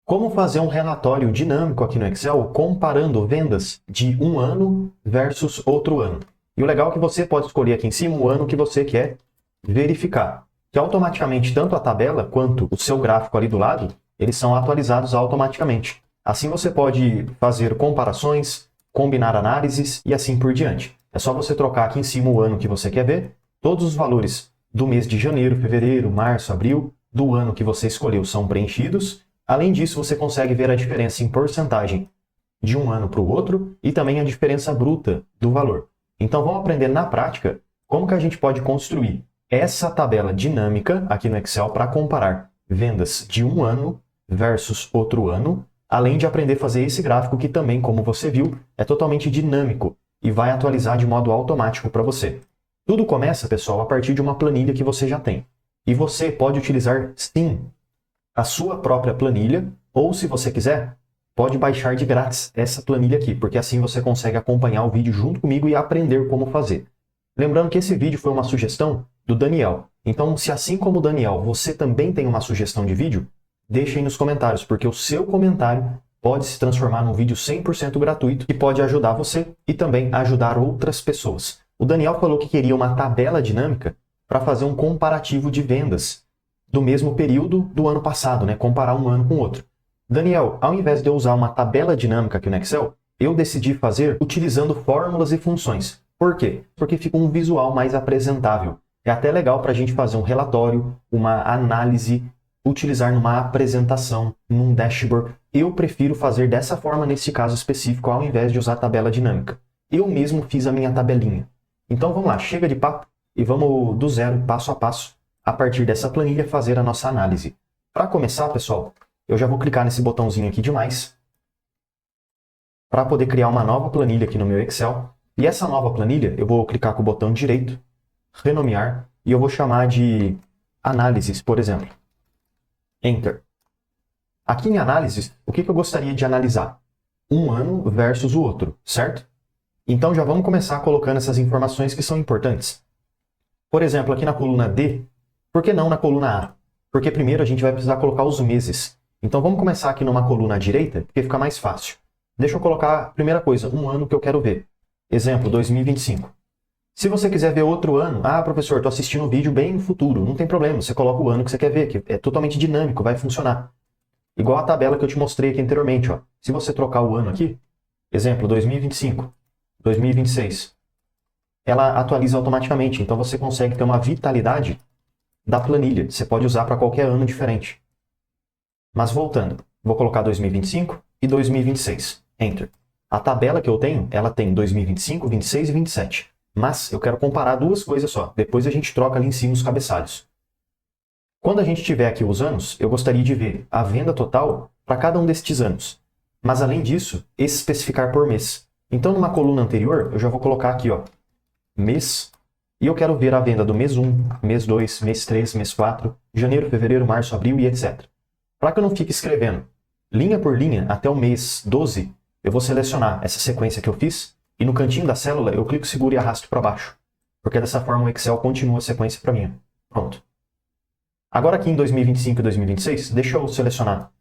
Como fazer um relatório dinâmico aqui no Excel comparando vendas de um ano versus outro ano. E o legal é que você pode escolher aqui em cima o ano que você quer verificar. Que automaticamente tanto a tabela quanto o seu gráfico ali do lado, eles são atualizados automaticamente. Assim você pode fazer comparações, combinar análises e assim por diante. É só você trocar aqui em cima o ano que você quer ver, todos os valores do mês de janeiro, fevereiro, março, abril, do ano que você escolheu são preenchidos. Além disso, você consegue ver a diferença em porcentagem de um ano para o outro e também a diferença bruta do valor. Então vamos aprender na prática como que a gente pode construir essa tabela dinâmica aqui no Excel para comparar vendas de um ano versus outro ano, além de aprender a fazer esse gráfico que também, como você viu, é totalmente dinâmico e vai atualizar de modo automático para você. Tudo começa, pessoal, a partir de uma planilha que você já tem. E você pode utilizar, sim, a sua própria planilha, ou se você quiser, pode baixar de grátis essa planilha aqui, porque assim você consegue acompanhar o vídeo junto comigo e aprender como fazer. Lembrando que esse vídeo foi uma sugestão do Daniel. Então, se assim como o Daniel, você também tem uma sugestão de vídeo, deixe aí nos comentários, porque o seu comentário pode se transformar num vídeo 100% gratuito que pode ajudar você e também ajudar outras pessoas. O Daniel falou que queria uma tabela dinâmica para fazer um comparativo de vendas do mesmo período do ano passado, né? Comparar um ano com o outro. Daniel, ao invés de eu usar uma tabela dinâmica aqui no Excel, eu decidi fazer utilizando fórmulas e funções. Por quê? Porque fica um visual mais apresentável. É até legal para a gente fazer um relatório, uma análise, utilizar numa apresentação, num dashboard. Eu prefiro fazer dessa forma nesse caso específico, ao invés de usar tabela dinâmica. Eu mesmo fiz a minha tabelinha. Então vamos lá, chega de papo e vamos do zero, passo a passo, a partir dessa planilha, fazer a nossa análise. Para começar, pessoal, eu já vou clicar nesse botãozinho aqui de mais, para poder criar uma nova planilha aqui no meu Excel. E essa nova planilha, eu vou clicar com o botão direito, renomear, e eu vou chamar de análises, por exemplo. Enter. Aqui em análises, o que eu gostaria de analisar? Um ano versus o outro, certo? Então já vamos começar colocando essas informações que são importantes. Por exemplo, aqui na coluna D, por que não na coluna A? Porque primeiro a gente vai precisar colocar os meses. Então vamos começar aqui numa coluna à direita, porque fica mais fácil. Deixa eu colocar, primeira coisa, um ano que eu quero ver. Exemplo, 2025. Se você quiser ver outro ano, professor, estou assistindo o vídeo bem no futuro. Não tem problema, você coloca o ano que você quer ver, que é totalmente dinâmico, vai funcionar. Igual a tabela que eu te mostrei aqui anteriormente. Ó. Se você trocar o ano aqui, exemplo, 2025, 2026, ela atualiza automaticamente. Então você consegue ter uma vitalidade da planilha. Você pode usar para qualquer ano diferente. Mas voltando, vou colocar 2025 e 2026. Enter. A tabela que eu tenho, ela tem 2025, 26 e 27. Mas eu quero comparar duas coisas só. Depois a gente troca ali em cima os cabeçalhos. Quando a gente tiver aqui os anos, eu gostaria de ver a venda total para cada um destes anos. Mas além disso, especificar por mês. Então numa coluna anterior, eu já vou colocar aqui, ó, mês. E eu quero ver a venda do mês 1, mês 2, mês 3, mês 4, janeiro, fevereiro, março, abril e etc. Para que eu não fique escrevendo linha por linha até o mês 12, eu vou selecionar essa sequência que eu fiz e no cantinho da célula eu clico, seguro e arrasto para baixo. Porque dessa forma o Excel continua a sequência para mim. Pronto. Agora aqui em 2025 e 2026, deixa eu selecionar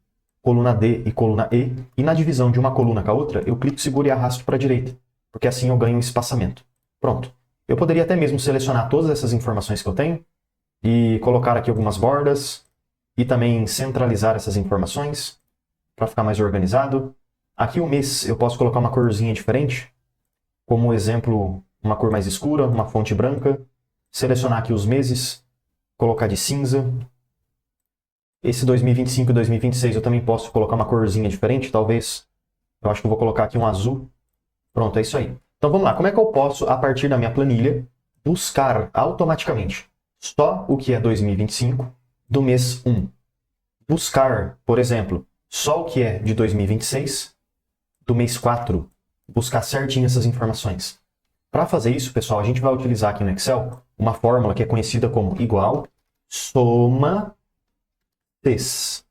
coluna D e coluna E e na divisão de uma coluna com a outra eu clico, seguro e arrasto para a direita. Porque assim eu ganho um espaçamento. Pronto. Eu poderia até mesmo selecionar todas essas informações que eu tenho e colocar aqui algumas bordas e também centralizar essas informações para ficar mais organizado. Aqui o mês eu posso colocar uma corzinha diferente, como exemplo, uma cor mais escura, uma fonte branca. Selecionar aqui os meses, colocar de cinza. Esse 2025 e 2026 eu também posso colocar uma corzinha diferente, talvez. Eu acho que eu vou colocar aqui um azul. Pronto, é isso aí. Então vamos lá, como é que eu posso, a partir da minha planilha, buscar automaticamente só o que é 2025 do mês 1? Buscar, por exemplo, só o que é de 2026 do mês 4. Buscar certinho essas informações. Para fazer isso, pessoal, a gente vai utilizar aqui no Excel uma fórmula que é conhecida como igual soma Ts.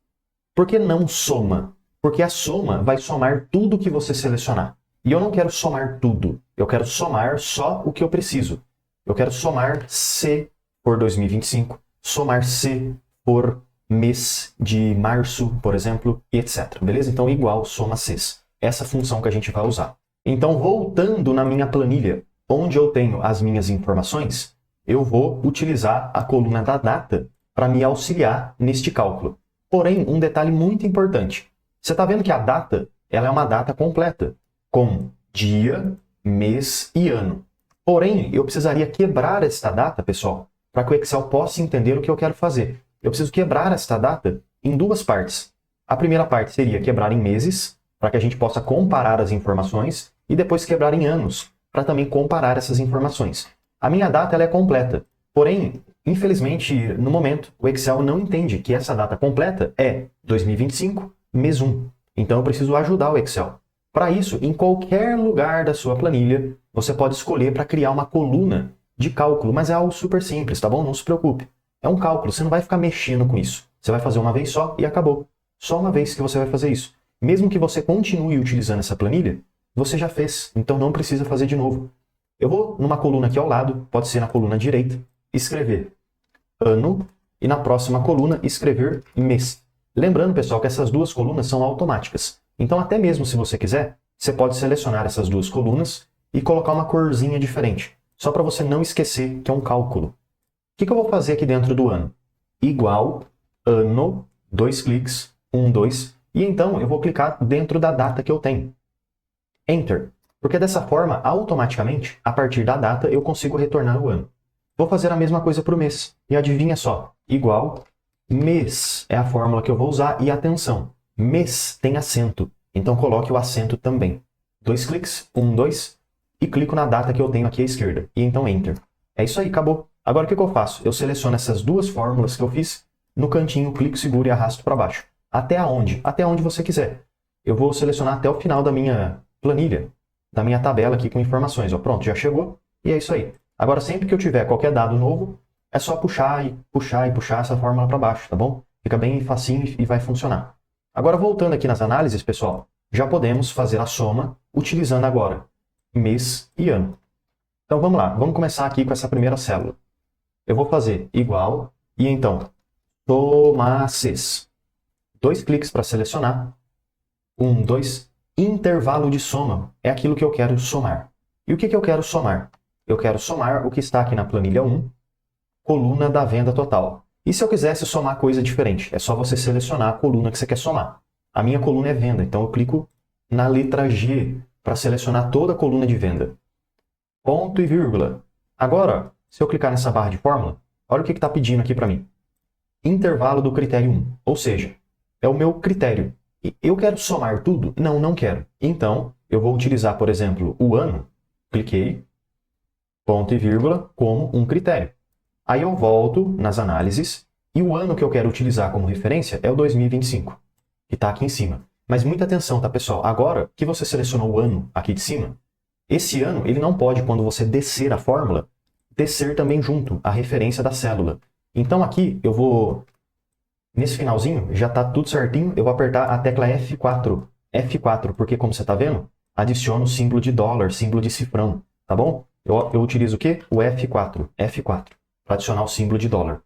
Por que não soma? Porque a soma vai somar tudo que você selecionar. E eu não quero somar tudo. Eu quero somar só o que eu preciso. Eu quero somar se for 2025, somar se for mês de março, por exemplo, e etc. Beleza? Então, igual soma Cs. Essa função que a gente vai usar. Então, voltando na minha planilha, onde eu tenho as minhas informações, eu vou utilizar a coluna da data para me auxiliar neste cálculo. Porém, um detalhe muito importante. Você está vendo que a data ela é uma data completa, com dia, mês e ano. Porém, eu precisaria quebrar esta data, pessoal, para que o Excel possa entender o que eu quero fazer. Eu preciso quebrar esta data em duas partes. A primeira parte seria quebrar em meses, para que a gente possa comparar as informações, e depois quebrar em anos, para também comparar essas informações. A minha data ela é completa, porém, infelizmente, no momento, o Excel não entende que essa data completa é 2025, mês 1. Então, eu preciso ajudar o Excel. Para isso, em qualquer lugar da sua planilha, você pode escolher para criar uma coluna de cálculo, mas é algo super simples, tá bom? Não se preocupe. É um cálculo, você não vai ficar mexendo com isso. Você vai fazer uma vez só e acabou. Só uma vez que você vai fazer isso. Mesmo que você continue utilizando essa planilha, você já fez, então não precisa fazer de novo. Eu vou numa coluna aqui ao lado, pode ser na coluna direita, escrever ano e na próxima coluna escrever mês. Lembrando, pessoal, que essas duas colunas são automáticas. Então, até mesmo se você quiser, você pode selecionar essas duas colunas e colocar uma corzinha diferente, só para você não esquecer que é um cálculo. O que eu vou fazer aqui dentro do ano? Igual ano, 2 cliques, 1, 2, e então eu vou clicar dentro da data que eu tenho. Enter. Porque dessa forma, automaticamente, a partir da data, eu consigo retornar o ano. Vou fazer a mesma coisa para o mês. E adivinha só, igual mês é a fórmula que eu vou usar. E atenção, mês tem acento. Então coloque o acento também. 2 cliques, 1, 2, e clico na data que eu tenho aqui à esquerda. E então Enter. É isso aí, acabou. Agora o que eu faço? Eu seleciono essas duas fórmulas que eu fiz, no cantinho, clico, seguro e arrasto para baixo. Até aonde? Até onde você quiser. Eu vou selecionar até o final da minha planilha, da minha tabela aqui com informações. Ó, pronto, já chegou e é isso aí. Agora, sempre que eu tiver qualquer dado novo, é só puxar e puxar e puxar essa fórmula para baixo, tá bom? Fica bem facinho e vai funcionar. Agora, voltando aqui nas análises, pessoal, já podemos fazer a soma utilizando agora mês e ano. Então, vamos lá. Vamos começar aqui com essa primeira célula. Eu vou fazer igual e então, soma Cs. 2 cliques para selecionar. 1, 2. Intervalo de soma é aquilo que eu quero somar. E o que eu quero somar? Eu quero somar o que está aqui na planilha 1, coluna da venda total. E se eu quisesse somar coisa diferente? É só você selecionar a coluna que você quer somar. A minha coluna é venda, então eu clico na letra G para selecionar toda a coluna de venda. Ponto e vírgula. Agora, se eu clicar nessa barra de fórmula, olha o que está pedindo aqui para mim. Intervalo do critério 1, ou seja, é o meu critério. E eu quero somar tudo? Não, não quero. Então, eu vou utilizar, por exemplo, o ano. Cliquei, ponto e vírgula, como um critério. Aí eu volto nas análises e o ano que eu quero utilizar como referência é o 2025, que está aqui em cima. Mas muita atenção, tá, pessoal? Agora que você selecionou o ano aqui de cima, esse ano ele não pode, quando você descer a fórmula, descer também junto a referência da célula. Então aqui eu vou... Nesse finalzinho, já está tudo certinho, eu vou apertar a tecla F4. F4, porque como você está vendo, adiciona o símbolo de dólar, símbolo de cifrão, tá bom? Eu utilizo o quê? O F4. F4, para adicionar o símbolo de dólar.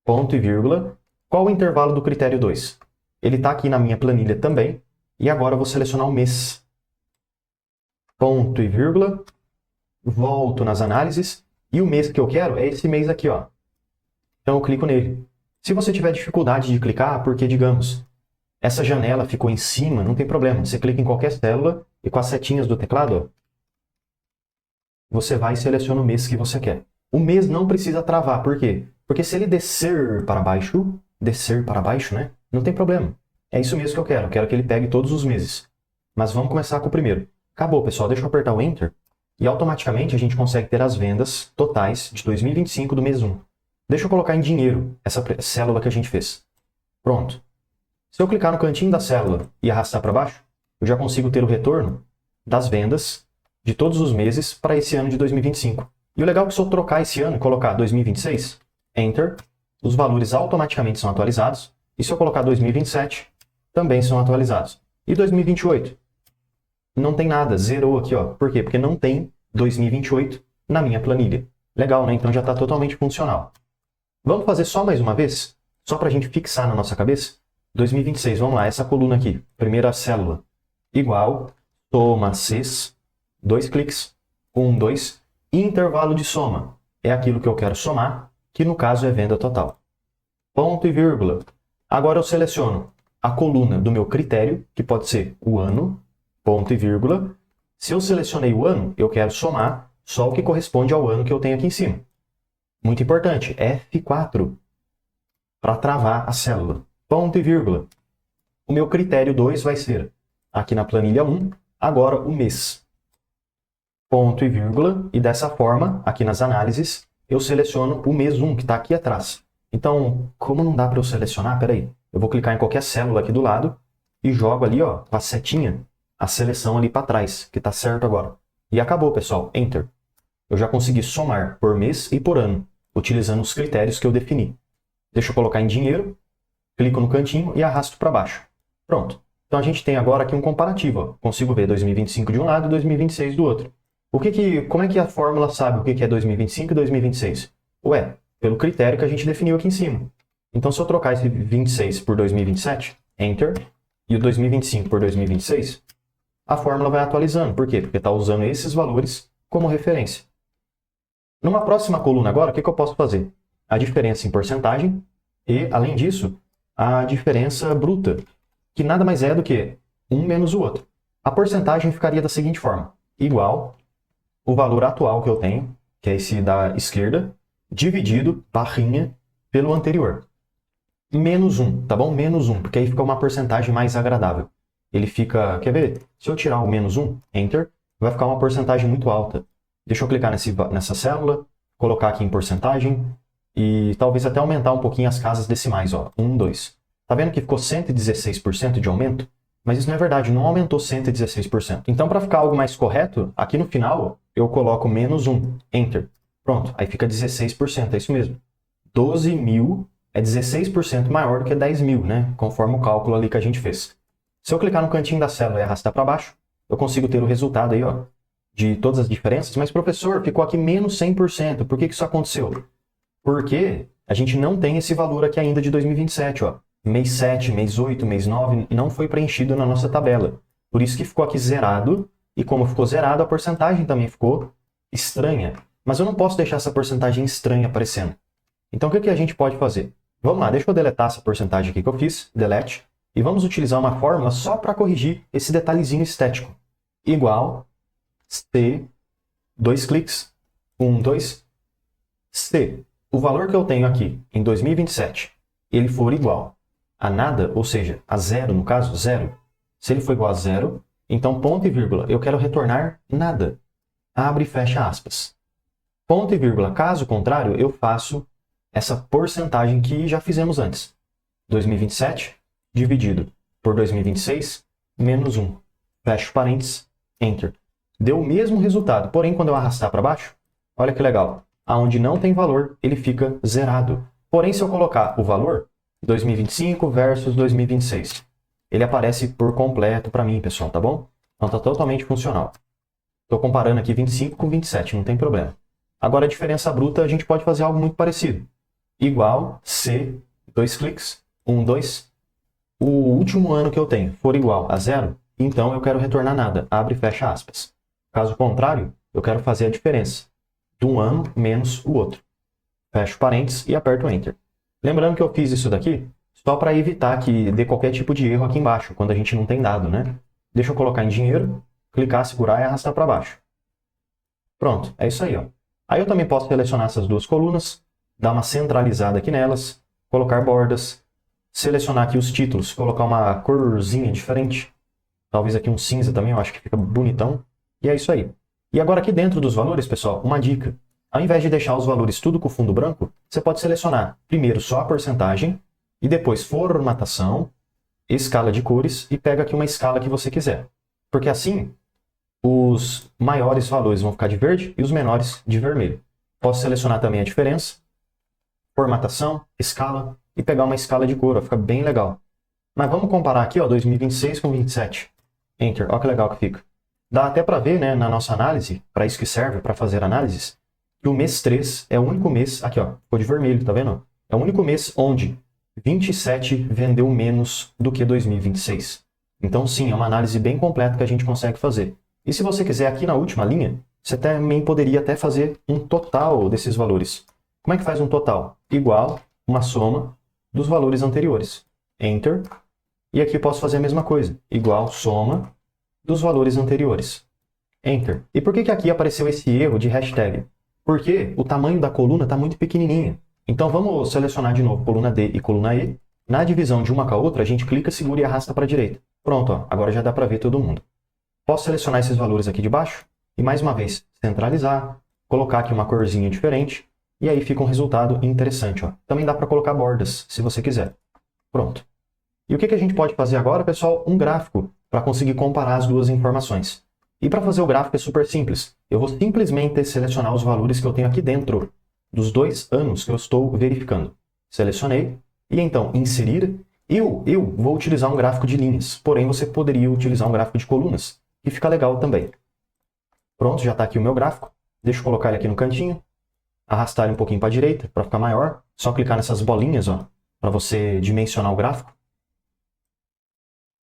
Ponto e vírgula. Qual o intervalo do critério 2? Ele está aqui na minha planilha também, e agora eu vou selecionar o mês. Ponto e vírgula. Volto nas análises, e o mês que eu quero é esse mês aqui, ó. Então eu clico nele. Se você tiver dificuldade de clicar, porque, digamos, essa janela ficou em cima, não tem problema. Você clica em qualquer célula e com as setinhas do teclado, ó, você vai e seleciona o mês que você quer. O mês não precisa travar. Por quê? Porque se ele descer para baixo, né? Não tem problema. É isso mesmo que eu quero. Eu quero que ele pegue todos os meses. Mas vamos começar com o primeiro. Acabou, pessoal. Deixa eu apertar o Enter. E automaticamente a gente consegue ter as vendas totais de 2025 do mês 1. Deixa eu colocar em dinheiro essa célula que a gente fez. Pronto. Se eu clicar no cantinho da célula e arrastar para baixo, eu já consigo ter o retorno das vendas de todos os meses para esse ano de 2025. E o legal é que se eu trocar esse ano e colocar 2026, Enter, os valores automaticamente são atualizados. E se eu colocar 2027, também são atualizados. E 2028? Não tem nada, zerou aqui, ó. Por quê? Porque não tem 2028 na minha planilha. Legal, né? Então já está totalmente funcional. Vamos fazer só mais uma vez? Só para a gente fixar na nossa cabeça, 2026, vamos lá, essa coluna aqui, primeira célula, igual, soma Cs, 2 cliques, 1, 2, intervalo de soma, é aquilo que eu quero somar, que no caso é venda total. Ponto e vírgula. Agora eu seleciono a coluna do meu critério, que pode ser o ano, ponto e vírgula. Se eu selecionei o ano, eu quero somar só o que corresponde ao ano que eu tenho aqui em cima. Muito importante, F4, para travar a célula. Ponto e vírgula. O meu critério 2 vai ser, aqui na planilha 1, agora o mês. Ponto e vírgula, e dessa forma, aqui nas análises, eu seleciono o mês 1, que está aqui atrás. Então, como não dá para eu selecionar, peraí, eu vou clicar em qualquer célula aqui do lado e jogo ali, ó, com a setinha, a seleção ali para trás, que está certo agora. E acabou, pessoal. Enter. Eu já consegui somar por mês e por ano, utilizando os critérios que eu defini. Deixa eu colocar em dinheiro, clico no cantinho e arrasto para baixo. Pronto. Então a gente tem agora aqui um comparativo. Ó. Consigo ver 2025 de um lado e 2026 do outro. Como é que a fórmula sabe o que é 2025 e 2026? Ué, pelo critério que a gente definiu aqui em cima. Então se eu trocar esse 26 por 2027, Enter, e o 2025 por 2026, a fórmula vai atualizando. Por quê? Porque está usando esses valores como referência. Numa próxima coluna agora, o que eu posso fazer? A diferença em porcentagem e, além disso, a diferença bruta, que nada mais é do que um menos o outro. A porcentagem ficaria da seguinte forma, igual o valor atual que eu tenho, que é esse da esquerda, dividido, barrinha, pelo anterior. Menos 1, tá bom? Menos 1, porque aí fica uma porcentagem mais agradável. Ele fica, quer ver? Se eu tirar o menos 1, Enter, vai ficar uma porcentagem muito alta. Deixa eu clicar nessa célula, colocar aqui em porcentagem e talvez até aumentar um pouquinho as casas decimais, ó, 1, 2. Tá vendo que ficou 116% de aumento? Mas isso não é verdade, não aumentou 116%. Então, para ficar algo mais correto, aqui no final, eu coloco menos 1, Enter. Pronto, aí fica 16%, é isso mesmo. 12.000 é 16% maior do que 10.000, né? Conforme o cálculo ali que a gente fez. Se eu clicar no cantinho da célula e arrastar para baixo, eu consigo ter o resultado aí, ó, de todas as diferenças. Mas, professor, ficou aqui menos 100%. Por que isso aconteceu? Porque a gente não tem esse valor aqui ainda de 2027, ó. Mês 7, mês 8, mês 9 não foi preenchido na nossa tabela. Por isso que ficou aqui zerado. E como ficou zerado, a porcentagem também ficou estranha. Mas eu não posso deixar essa porcentagem estranha aparecendo. Então, o que a gente pode fazer? Vamos lá, deixa eu deletar essa porcentagem aqui que eu fiz. Delete. E vamos utilizar uma fórmula só para corrigir esse detalhezinho estético. Igual C, 2 cliques, 1, 2. Se o valor que eu tenho aqui em 2027, ele for igual a nada, ou seja, a zero, no caso, zero. Se ele for igual a zero, então ponto e vírgula, eu quero retornar nada. Abre e fecha aspas. Ponto e vírgula, caso contrário, eu faço essa porcentagem que já fizemos antes. 2027 dividido por 2026 menos 1. Fecho parênteses, Enter. Deu o mesmo resultado, porém quando eu arrastar para baixo, olha que legal. Aonde não tem valor, ele fica zerado. Porém, se eu colocar o valor, 2025 versus 2026, ele aparece por completo para mim, pessoal, tá bom? Então está totalmente funcional. Estou comparando aqui 25 com 27, não tem problema. Agora a diferença bruta, a gente pode fazer algo muito parecido. Igual C, 2 cliques, 1, 2. O último ano que eu tenho for igual a zero, então eu quero retornar nada. Abre e fecha aspas. Caso contrário, eu quero fazer a diferença de um ano menos o outro. Fecho parênteses e aperto Enter. Lembrando que eu fiz isso daqui só para evitar que dê qualquer tipo de erro aqui embaixo, quando a gente não tem dado, né? Deixa eu colocar em dinheiro, clicar, segurar e arrastar para baixo. Pronto, é isso aí, ó. Aí eu também posso selecionar essas duas colunas, dar uma centralizada aqui nelas, colocar bordas, selecionar aqui os títulos, colocar uma corzinha diferente, talvez aqui um cinza também, eu acho que fica bonitão, e é isso aí. E agora aqui dentro dos valores, pessoal, uma dica. Ao invés de deixar os valores tudo com fundo branco, você pode selecionar primeiro só a porcentagem, e depois formatação, escala de cores, e pega aqui uma escala que você quiser. Porque assim, os maiores valores vão ficar de verde e os menores de vermelho. Posso selecionar também a diferença, formatação, escala, e pegar uma escala de cor, ó, fica bem legal. Mas vamos comparar aqui, ó, 2026 com 27. Enter, olha que legal que fica. Dá até para ver, né, na nossa análise, para isso que serve, para fazer análises, que o mês 3 é o único mês, aqui ó, ficou de vermelho, tá vendo? É o único mês onde 27 vendeu menos do que 2026. Então, sim, é uma análise bem completa que a gente consegue fazer. E se você quiser, aqui na última linha, você também poderia até fazer um total desses valores. Como é que faz um total? Igual uma soma dos valores anteriores. Enter. E aqui eu posso fazer a mesma coisa. Igual soma dos valores anteriores. Enter. E por que aqui apareceu esse erro de hashtag? Porque o tamanho da coluna está muito pequenininha. Então vamos selecionar de novo coluna D e coluna E. Na divisão de uma com a outra, a gente clica, segura e arrasta para a direita. Pronto, ó, agora já dá para ver todo mundo. Posso selecionar esses valores aqui de baixo e, mais uma vez, centralizar, colocar aqui uma corzinha diferente e aí fica um resultado interessante. Ó. Também dá para colocar bordas, se você quiser. Pronto. E o que a gente pode fazer agora, pessoal? Um gráfico para conseguir comparar as duas informações. E para fazer o gráfico é super simples. Eu vou simplesmente selecionar os valores que eu tenho aqui dentro dos 2 anos que eu estou verificando. Selecionei. E então, inserir. Eu vou utilizar um gráfico de linhas. Porém, você poderia utilizar um gráfico de colunas, que fica legal também. Pronto, já está aqui o meu gráfico. Deixa eu colocar ele aqui no cantinho. Arrastar ele um pouquinho para a direita, para ficar maior. Só clicar nessas bolinhas, ó, para você dimensionar o gráfico.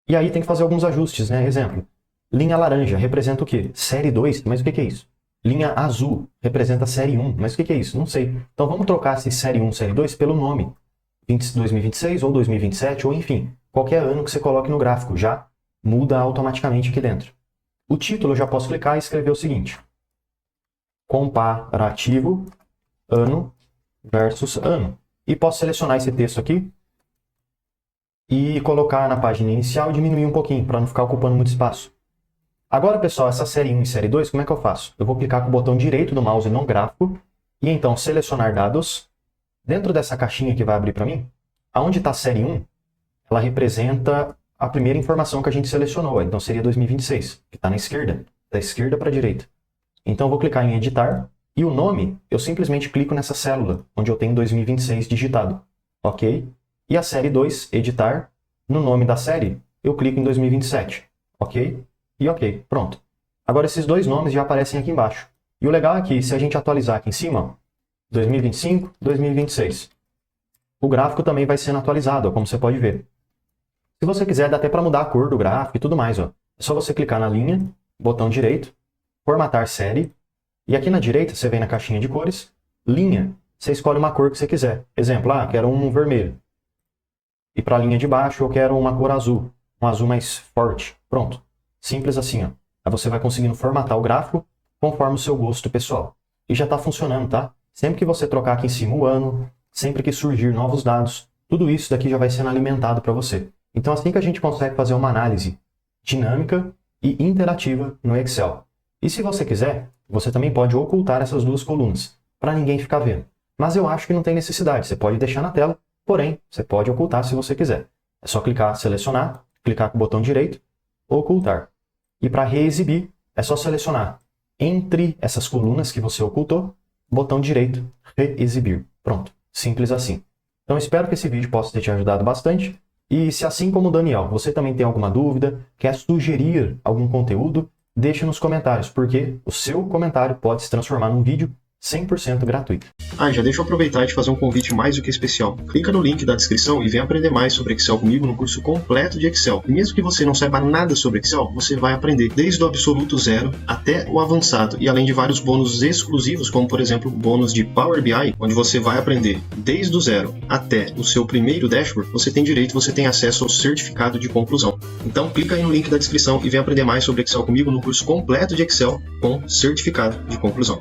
E aí tem que fazer alguns ajustes, né? Exemplo, linha laranja representa o quê? Série 2, mas o que é isso? Linha azul representa série 1, mas o que é isso? Não sei. Então vamos trocar esse série 1, série 2 pelo nome. 2026 ou 2027, ou enfim, qualquer ano que você coloque no gráfico, já muda automaticamente aqui dentro. O título eu já posso clicar e escrever o seguinte. Comparativo ano versus ano. E posso selecionar esse texto aqui e colocar na página inicial e diminuir um pouquinho, para não ficar ocupando muito espaço. Agora, pessoal, essa série 1 e série 2, como é que eu faço? Eu vou clicar com o botão direito do mouse no gráfico e então selecionar dados. Dentro dessa caixinha que vai abrir para mim, aonde está a série 1, ela representa a primeira informação que a gente selecionou. Então seria 2026, que está na esquerda, da esquerda para a direita. Então eu vou clicar em editar e o nome, eu simplesmente clico nessa célula, onde eu tenho 2026 digitado. Ok? E a série 2, editar, no nome da série, eu clico em 2027. Ok? E ok, pronto. Agora esses dois nomes já aparecem aqui embaixo. E o legal é que se a gente atualizar aqui em cima, ó, 2025, 2026. O gráfico também vai sendo atualizado, ó, como você pode ver. Se você quiser, dá até para mudar a cor do gráfico e tudo mais. Ó. É só você clicar na linha, botão direito, formatar série, e aqui na direita você vem na caixinha de cores, linha, você escolhe uma cor que você quiser. Exemplo, quero um vermelho. E para a linha de baixo eu quero uma cor azul, um azul mais forte. Pronto. Simples assim. Ó. Aí você vai conseguindo formatar o gráfico conforme o seu gosto pessoal. E já está funcionando, tá? Sempre que você trocar aqui em cima o ano, sempre que surgir novos dados, tudo isso daqui já vai sendo alimentado para você. Então assim que a gente consegue fazer uma análise dinâmica e interativa no Excel. E se você quiser, você também pode ocultar essas duas colunas, para ninguém ficar vendo. Mas eu acho que não tem necessidade, você pode deixar na tela, porém, você pode ocultar se você quiser. É só clicar, selecionar, clicar com o botão direito, ocultar. E para reexibir, é só selecionar entre essas colunas que você ocultou, botão direito, reexibir. Pronto, simples assim. Então espero que esse vídeo possa ter te ajudado bastante. E se assim como o Daniel, você também tem alguma dúvida, quer sugerir algum conteúdo, deixe nos comentários, porque o seu comentário pode se transformar num vídeo 100% gratuito. Já deixa eu aproveitar e te fazer um convite mais do que especial. Clica no link da descrição e vem aprender mais sobre Excel comigo no curso completo de Excel. E mesmo que você não saiba nada sobre Excel, você vai aprender desde o absoluto zero até o avançado. E além de vários bônus exclusivos, como por exemplo o bônus de Power BI, onde você vai aprender desde o zero até o seu primeiro dashboard, você tem acesso ao certificado de conclusão. Então clica aí no link da descrição e vem aprender mais sobre Excel comigo no curso completo de Excel com certificado de conclusão.